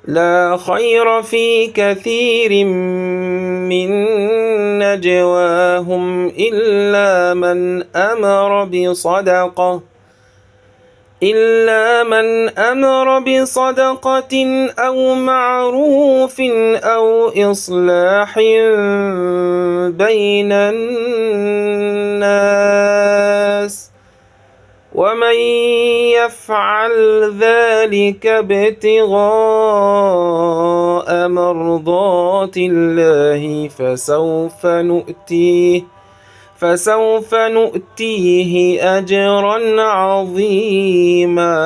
لا خير في كثير من نجواهم إلا من أمر بصدقة أو معروف أو إصلاح بين الناس ومن يفعل ذلك ابتغاء مرضات الله فسوف نؤتيه أجرا عظيما.